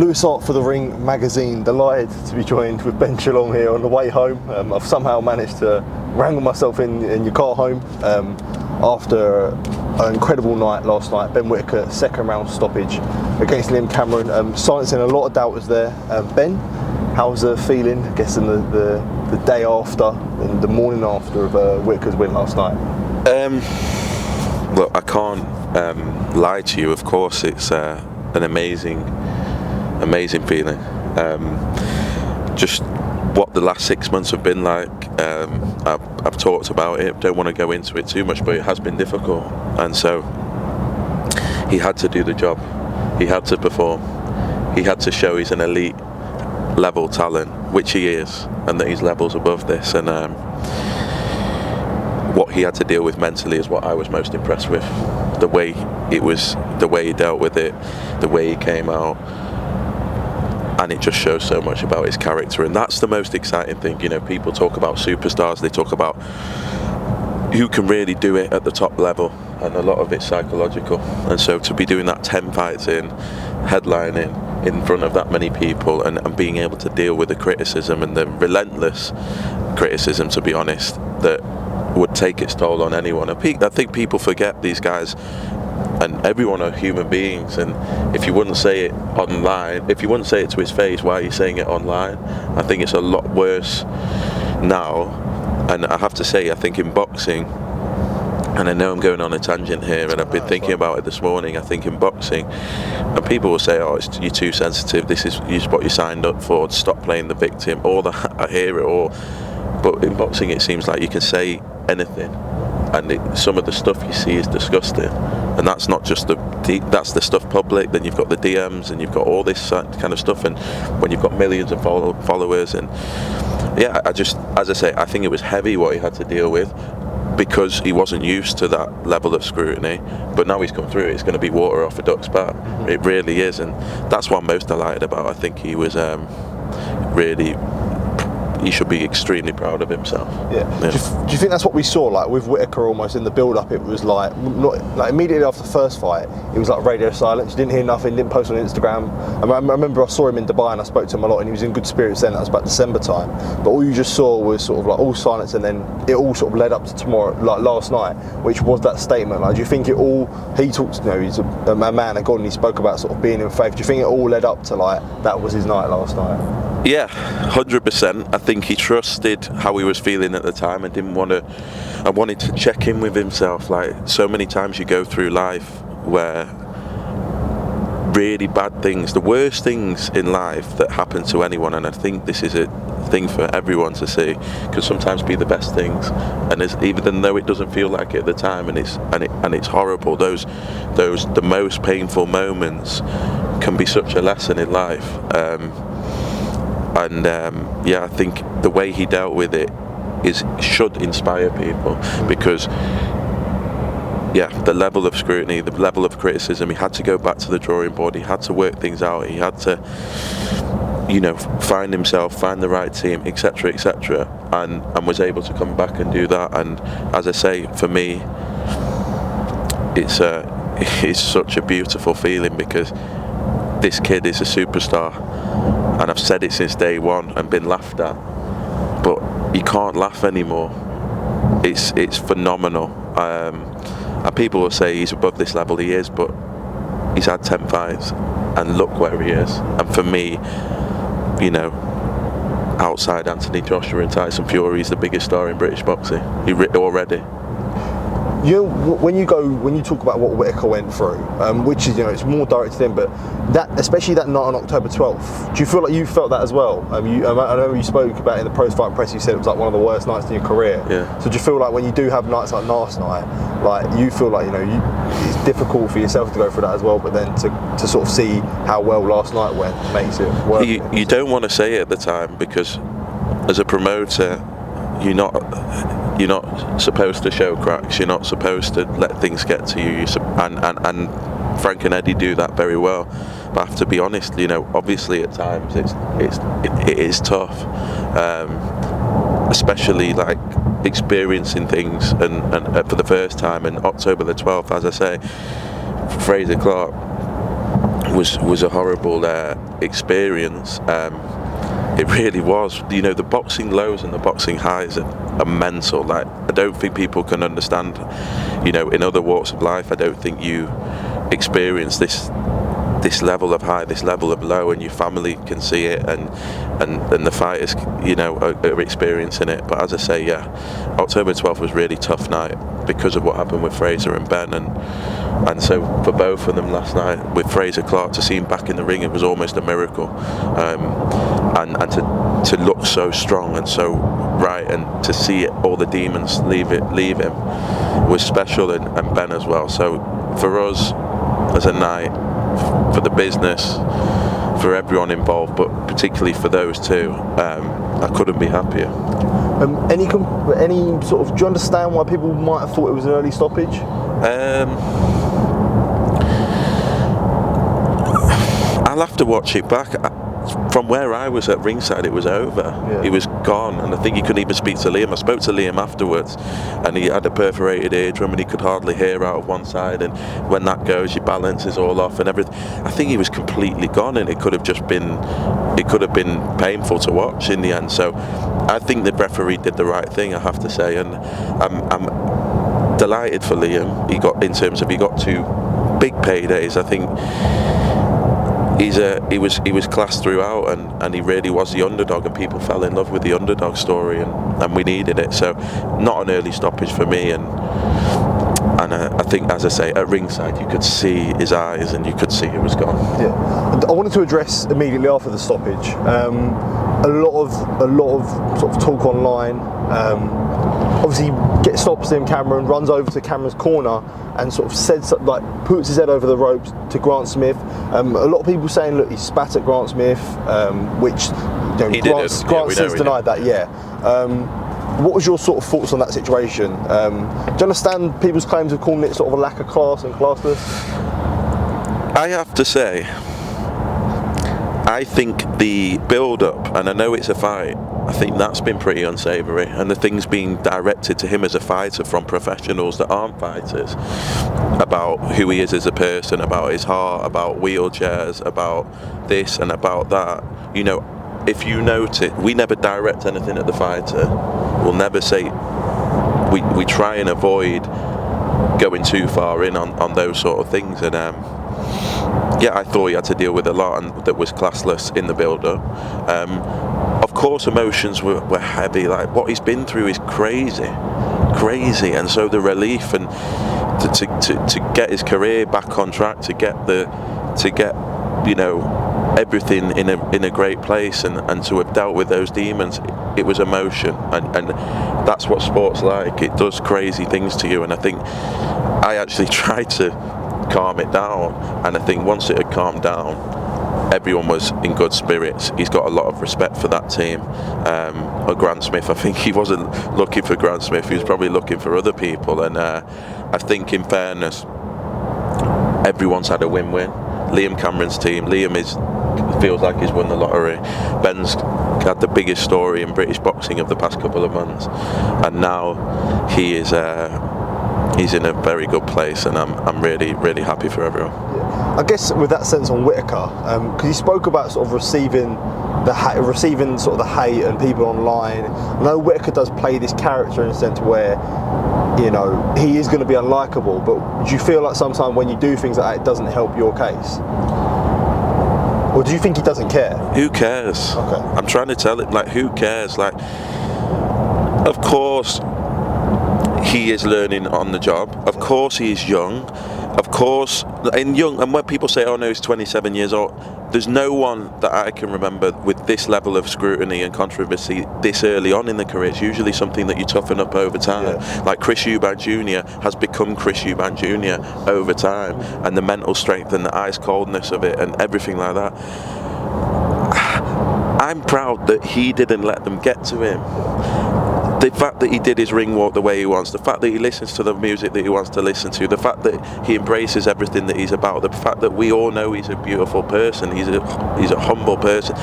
Lewis Art for the Ring magazine, delighted to be joined with Ben Shalom here on the way home. I've somehow managed to wrangle myself in your car home after an incredible night last night. Ben Whittaker, second round stoppage against Liam Cameron, silencing a lot of doubters there. Ben, how's the feeling, I guess, in the day after and the morning after of Whittaker's win last night? Look, I can't lie to you. Of course, it's an amazing feeling. Just what the last 6 months have been like. I've talked about it, don't want to go into it too much, but it has been difficult, and so he had to do the job, he had to perform, he had to show he's an elite level talent, which he is, and that he's levels above this, and what he had to deal with mentally is what I was most impressed with. The way he dealt with it, the way he came out, and it just shows so much about his character, and that's the most exciting thing. You know, people talk about superstars, they talk about who can really do it at the top level, and a lot of it's psychological, and so to be doing that 10 fights in, headlining in front of that many people, and being able to deal with the criticism, and the relentless criticism, to be honest, that would take its toll on anyone. I think people forget these guys, and everyone are human beings, and if you wouldn't say it online, if you wouldn't say it to his face, why are you saying it online? I think it's a lot worse now, and I have to say, I think in boxing, and I know I'm going on a tangent here, and I've been thinking about it this morning, I think in boxing, and people will say, oh, you're too sensitive, this is what you signed up for, stop playing the victim, all that, I hear it all, but in boxing it seems like you can say anything, and some of the stuff you see is disgusting, and that's not just that's the stuff public, then you've got the DMs, and you've got all this kind of stuff, and when you've got millions of followers, and yeah, as I say, I think it was heavy what he had to deal with, because he wasn't used to that level of scrutiny, but now he's come through it, it's going to be water off a duck's back. It really is, and that's what I'm most delighted about. I think he was really, he should be extremely proud of himself. Yeah. Do you think that's what we saw, like with Whittaker, almost in the build-up? It was like immediately after the first fight, it was like radio silence. You didn't hear nothing, didn't post on Instagram. I remember I saw him in Dubai and I spoke to him a lot, and he was in good spirits then. That was about December time. But all you just saw was sort of like all silence, and then it all sort of led up to tomorrow, like last night, which was that statement. Like, do you think it all? He talks, you know, he's a man of God, and he spoke about sort of being in faith. Do you think it all led up to like that was his night last night? Yeah, 100%. I think he trusted how he was feeling at the time and didn't want to. I wanted to check in with himself. Like, so many times you go through life where really bad things, the worst things in life that happen to anyone, and I think this is a thing for everyone to see, can sometimes be the best things, and even though it doesn't feel like it at the time, and it's horrible, the most painful moments can be such a lesson in life. Yeah, I think the way he dealt with it should inspire people, because yeah, the level of scrutiny, the level of criticism, he had to go back to the drawing board, he had to work things out, he had to, you know, find himself, find the right team, etc., etc., and was able to come back and do that. And as I say, for me, it's such a beautiful feeling, because this kid is a superstar, and I've said it since day one and been laughed at, but you can't laugh anymore. It's phenomenal, and people will say he's above this level. He is, but he's had 10 fights, and look where he is. And for me, you know, outside Anthony Joshua and Tyson Fury, he's the biggest star in British boxing. Already. You know, when you talk about what Whittaker went through, which is, you know, it's more directed in, but that, especially that night on October 12th, do you feel like you felt that as well? I know you spoke about it in the post-fight press, you said it was like one of the worst nights in your career. Yeah. So do you feel like when you do have nights like last night, like you feel like, you know, it's difficult for yourself to go through that as well, but then to sort of see how well last night went makes it worth it? You don't want to say it at the time, because as a promoter, you're not supposed to show cracks. You're not supposed to let things get to you. And Frank and Eddie do that very well. But I have to be honest, you know, obviously at times it is tough, especially like experiencing things and for the first time. And October the 12th, as I say, Fraser Clark was a horrible experience. It really was. You know, the boxing lows and the boxing highs are mental. Like, I don't think people can understand. You know, in other walks of life, I don't think you experience this level of high, this level of low, and your family can see it, and the fighters, you know, are experiencing it. But as I say, yeah, October 12th was a really tough night because of what happened with Fraser and Ben, and so for both of them last night, with Fraser Clark, to see him back in the ring, it was almost a miracle, and to look so strong and so right, and to see it, all the demons leave him was special, and Ben as well. So for us as a night, for the business, for everyone involved, but particularly for those two, I couldn't be happier. Any sort of, do you understand why people might have thought it was an early stoppage? I'll have to watch it back. From where I was at ringside, it was over. Yeah. He was gone, and I think he couldn't even speak to Liam. I spoke to Liam afterwards, and he had a perforated eardrum, and he could hardly hear out of one side. And when that goes, your balance is all off and everything. I think he was completely gone, and it could have been painful to watch in the end. So I think the referee did the right thing, I have to say, and I'm delighted for Liam. He got 2 big paydays. I think he was class throughout, and he really was the underdog, and people fell in love with the underdog story, and we needed it. So not an early stoppage for me, and I think, as I say, at ringside you could see his eyes, and you could see he was gone. Yeah, I wanted to address immediately after the stoppage a lot of sort of talk online. Obviously, stops him, Cameron runs over to Cameron's corner and sort of says, like, puts his head over the ropes to Grant Smith. A lot of people saying, look, he spat at Grant Smith, which, you know, Grant says denied that. Yeah. What was your sort of thoughts on that situation? Do you understand people's claims of calling it sort of a lack of class and classless? I have to say, I think the build-up, and I know it's a fight, I think that's been pretty unsavoury, and the things being directed to him as a fighter from professionals that aren't fighters, about who he is as a person, about his heart, about wheelchairs, about this and about that. You know, if you notice, we never direct anything at the fighter. We'll never say, we try and avoid going too far in on those sort of things, and yeah, I thought he had to deal with a lot, and that was classless in the build-up. Of course, emotions were heavy. Like, what he's been through is crazy, and so the relief, and to get his career back on track, to get you know, everything in a great place, and to have dealt with those demons, it was emotion, and that's what sport's like. It does crazy things to you, and I think I actually tried to calm it down, and I think once it had calmed down, everyone was in good spirits. He's got a lot of respect for that team. Grant Smith, I think he wasn't looking for Grant Smith, he was probably looking for other people, and I think, in fairness, everyone's had a win-win. Liam Cameron's team, feels like he's won the lottery. Ben's had the biggest story in British boxing of the past couple of months, and now he is he's in a very good place, and I'm really, really happy for everyone. Yeah. I guess with that sense on Whittaker, because he spoke about sort of receiving sort of the hate and people online. I know Whittaker does play this character in a sense where, you know, he is going to be unlikable, but do you feel like sometimes when you do things like that, it doesn't help your case? Or do you think he doesn't care? Who cares? Okay. I'm trying to tell him, like, who cares? Like, of course he is learning on the job. Of course he is young. Of course, and when people say, oh no, he's 27 years old, there's no one that I can remember with this level of scrutiny and controversy this early on in the career. It's usually something that you toughen up over time. Yeah. Like Chris Eubank Jr. has become Chris Eubank Jr. over time, and the mental strength and the ice coldness of it and everything like that. I'm proud that he didn't let them get to him. The fact that he did his ring walk the way he wants, the fact that he listens to the music that he wants to listen to, the fact that he embraces everything that he's about, the fact that we all know he's a beautiful person, he's a humble person.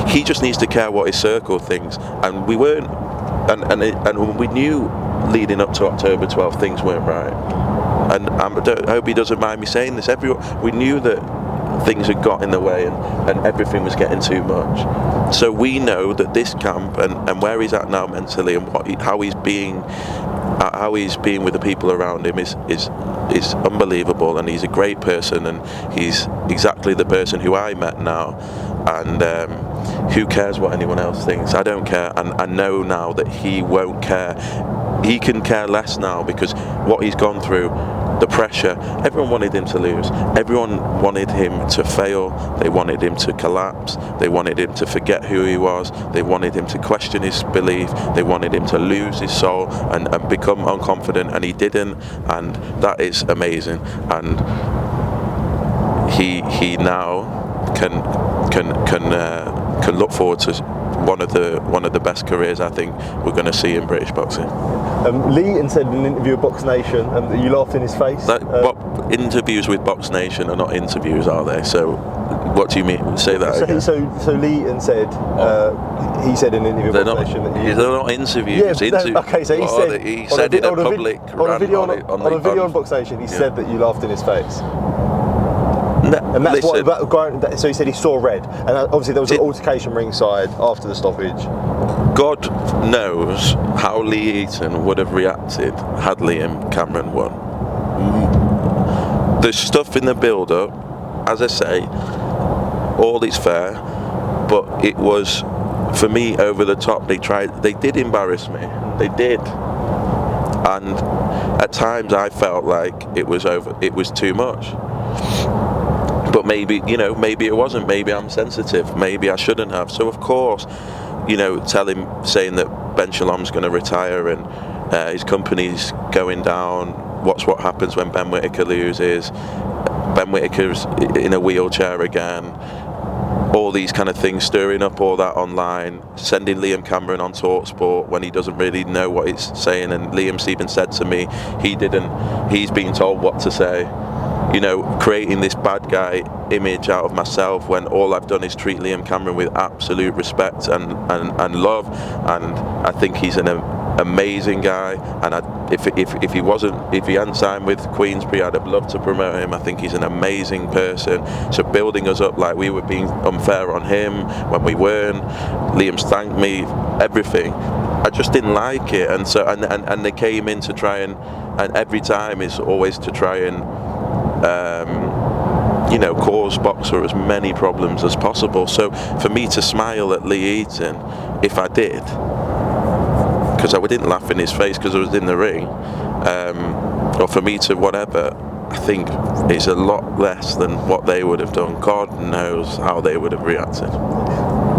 He just needs to care what his circle thinks, and we weren't, and we knew leading up to October 12th things weren't right. And I hope he doesn't mind me saying this. We knew that things had got in the way and everything was getting too much. So we know that this camp and where he's at now mentally and how he's being with the people around him is unbelievable, and he's a great person, and he's exactly the person who I met now. And who cares what anyone else thinks? I don't care, and I know now that he won't care. He can care less now, because what he's gone through, the pressure, everyone wanted him to lose. Everyone wanted him to fail. They wanted him to collapse. They wanted him to forget who he was. They wanted him to question his belief. They wanted him to lose his soul and become unconfident, and he didn't, and that is amazing. And he now can look forward to one of the best careers I think we're going to see in British boxing. Eaton said in an interview with Box Nation that you laughed in his face. Interviews with Box Nation are not interviews, are they? So what do you mean? Say that again. So Eaton said, he said in an interview with Box Nation that they're not interviews. Yeah, okay, so he said in a public on a video on Box Nation, he said that you laughed in his face. No, and that's listen, so he said he saw red, and obviously there was an altercation ringside after the stoppage. God knows how Lee Eaton would have reacted had Liam Cameron won. The stuff in the build-up, as I say, all is fair, but it was, for me, over the top. They did embarrass me. They did. And at times I felt like it was too much. But maybe it wasn't. Maybe I'm sensitive. Maybe I shouldn't have. So of course, saying that Ben Shalom's going to retire and his company's going down. What happens when Ben Whittaker loses? Ben Whittaker's in a wheelchair again. All these kind of things, stirring up all that online, sending Liam Cameron on TalkSport when he doesn't really know what he's saying. And Liam's even said to me, he's been told what to say. Creating this bad guy image out of myself when all I've done is treat Liam Cameron with absolute respect and love, and I think he's an amazing guy. And if he hadn't signed with Queensberry, I'd have loved to promote him. I think he's an amazing person. So building us up like we were being unfair on him when we weren't. Liam's thanked me, everything. I just didn't like it, and so and they came in to try and every time is always to try and cause Boxer as many problems as possible. So for me to smile at Lee Eaton, if I did, because I didn't laugh in his face because I was in the ring, or for me to whatever, I think it's a lot less than what they would have done. God knows how they would have reacted.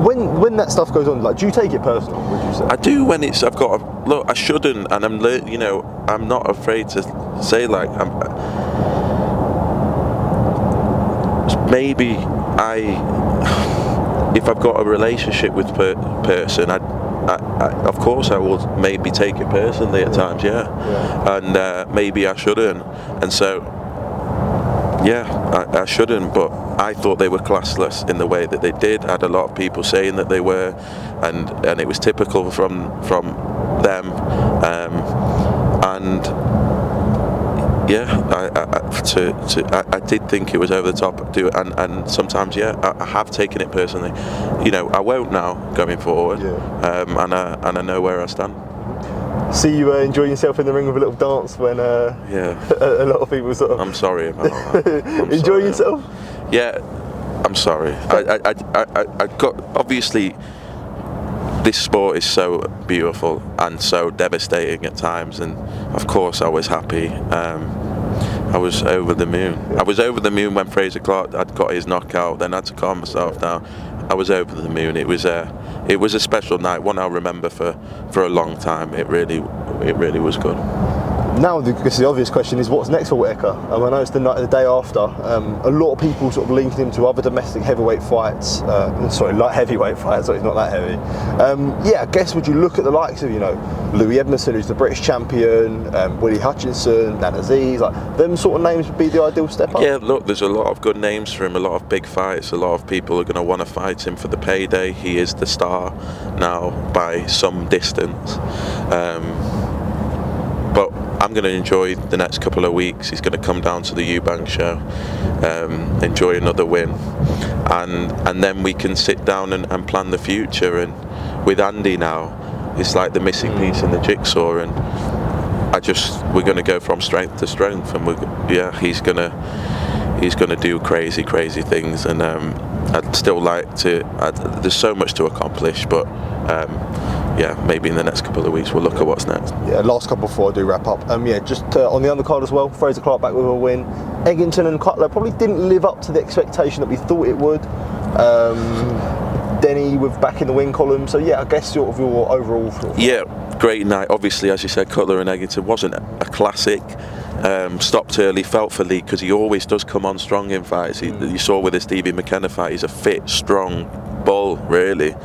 When that stuff goes on, do you take it personal, would you say? I do when I've got to, look, I shouldn't, and I'm not afraid to say maybe if I've got a relationship with person, I of course I will maybe take it personally at times, and maybe I shouldn't, and so I shouldn't, but I thought they were classless in the way that they did. I had a lot of people saying that they were, and it was typical from them, and I did think it was over the top, and sometimes I have taken it personally. I won't now going forward, and I know where I stand. See you enjoying yourself in the ring with a little dance when a lot of people sort of. I'm sorry about that. Enjoying yourself? Yeah, I'm sorry. I got, obviously, this sport is so beautiful and so devastating at times, and of course I was happy. I was over the moon. I was over the moon when Fraser Clark had got his knockout, then I had to calm myself down. I was over the moon. It was a special night, one I'll remember for a long time. It really was good. Now, the obvious question is, what's next for Whittaker? I know it's the day after. A lot of people sort of linking him to other domestic heavyweight fights. Light heavyweight fights. So it's not that heavy. I guess would you look at the likes of Louis Edmondson, who's the British champion, Willie Hutchinson, Adam Azim, them sort of names would be the ideal step up? Yeah, look, there's a lot of good names for him, a lot of big fights, a lot of people are going to want to fight him for the payday. He is the star now by some distance. But I'm going to enjoy the next couple of weeks. He's going to come down to the Eubank show, enjoy another win, and then we can sit down and plan the future. And with Andy now, it's like the missing piece in the jigsaw, and we're going to go from strength to strength, and he's going to do crazy things, and I'd still like to. There's so much to accomplish, but maybe in the next couple of weeks we'll look at what's next. Yeah, last couple before I do wrap up. Just on the undercard as well, Fraser Clark back with a win. Eggington and Cutler probably didn't live up to the expectation that we thought it would. Denny with back in the win column. So I guess sort of your overall thoughts. Yeah, great night. Obviously, as you said, Cutler and Eggington wasn't a classic. Stopped early, felt for Lee because he always does come on strong in fights. You saw with the Stevie McKenna fight, he's a fit, strong bull, really.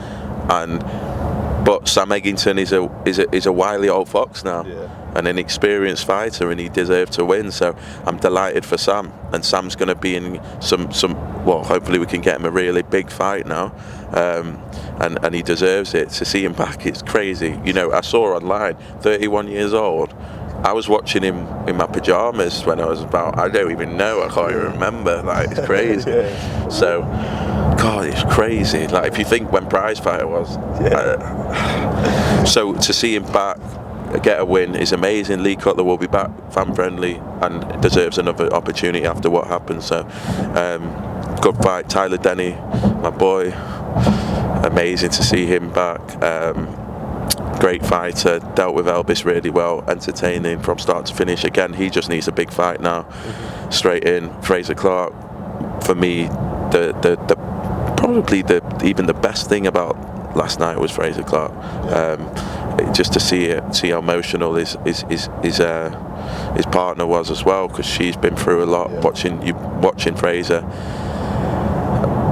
But Sam Eggington is a wily old fox now, and an experienced fighter, and he deserved to win. So I'm delighted for Sam, and Sam's going to be in some. Well, hopefully we can get him a really big fight now, and he deserves it. To see him back, it's crazy. I saw online, 31 years old. I was watching him in my pajamas when I was I don't even know, I can't even remember. Like, it's crazy. So, God, it's crazy. Like, if you think when Prize Fighter was. So to see him back, get a win is amazing. Lee Cutler will be back, fan friendly, and deserves another opportunity after what happened. So, good fight. Tyler Denny, my boy, amazing to see him back. Great fighter, dealt with Elvis really well, entertaining from start to finish. Again, he just needs a big fight now, straight in. Fraser Clark, for me, probably even the best thing about last night was Fraser Clark. Just to see how emotional his partner was as well, because she's been through a lot. Watching Fraser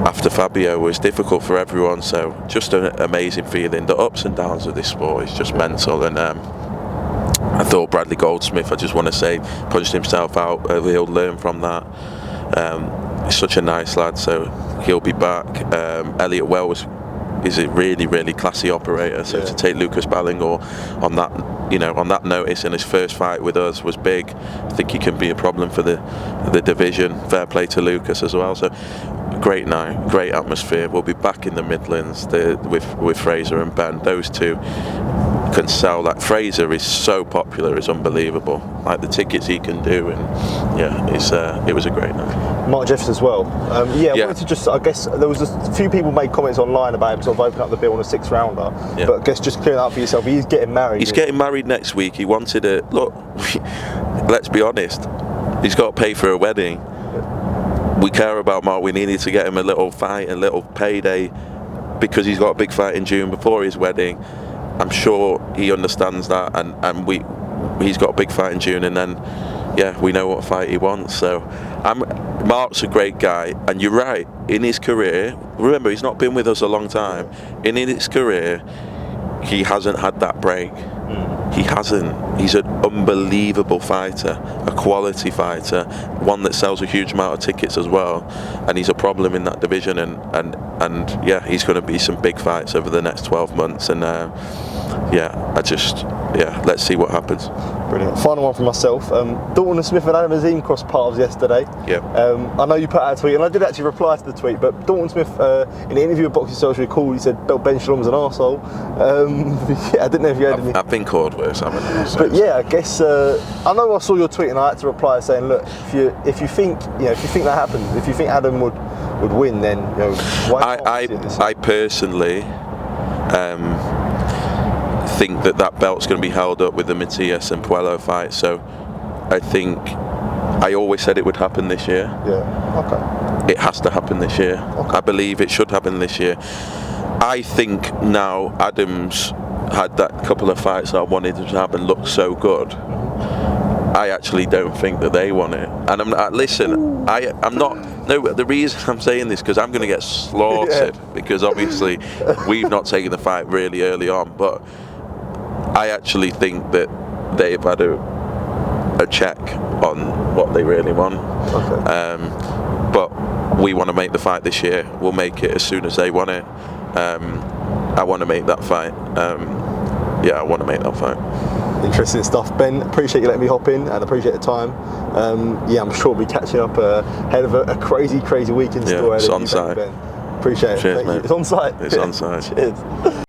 after Fabio was difficult for everyone, so just an amazing feeling. The ups and downs of this sport is just mental, and I thought Bradley Goldsmith, I just want to say, punched himself out. He'll learn from that. He's such a nice lad, so he'll be back. Elliot Wells is a really classy operator, so to take Lucas Ballingall on that notice in his first fight with us was big. I think he can be a problem for the division. Fair play to Lucas as well. So great night, great atmosphere. We'll be back in the Midlands with Fraser and Ben. Those two can sell. Like, Fraser is so popular, it's unbelievable. Like, the tickets he can do, and it was a great night. Mark Jeffs as well. I wanted to just, I guess there was a few people made comments online about him sort of opening up the bill on a 6th rounder. But I guess just clearing that up for yourself, he's getting married. He's getting married next week. He wanted look, let's be honest, he's got to pay for a wedding. We care about Mark. We needed to get him a little fight, a little payday, because he's got a big fight in June before his wedding. I'm sure he understands that, and he's got a big fight in June, and then we know what fight he wants. So Mark's a great guy, and you're right, in his career, remember, he's not been with us a long time. In his career, he hasn't had that break. He hasn't. He's an unbelievable fighter, a quality fighter, one that sells a huge amount of tickets as well, and he's a problem in that division, and he's going to be some big fights over the next 12 months, and let's see what happens. Brilliant. Final one from myself. Dalton Smith and Adam Azim crossed paths yesterday. I know you put out a tweet, and I did actually reply to the tweet, but Dalton Smith, in an interview with Boxing Social, he said Ben Shalom's an arsehole. I didn't know if you had any. I've been called worse, haven't I? But I guess I know I saw your tweet, and I had to reply saying, look, if you think that happens, if you think Adam would win, then why not? I personally think that belt's going to be held up with the Matias and Puello fight, so I think I always said it would happen this year. It has to happen this year. I believe it should happen this year. I think now Adam's had that couple of fights that I wanted to happen look so good. I actually don't think that they want it, and I'm not. No, the reason I'm saying this because I'm going to get slaughtered because obviously we've not taken the fight really early on, but I actually think that they've had a check on what they really want. But we want to make the fight this year. We'll make it as soon as they want it. I want to make that fight. I want to make that fight. Interesting stuff. Ben, appreciate you letting me hop in and appreciate the time. Yeah, I'm sure we'll be catching up ahead of a crazy week in store. It's on site. Ben. Appreciate it. Cheers, mate. It's on site. It's on site. Cheers.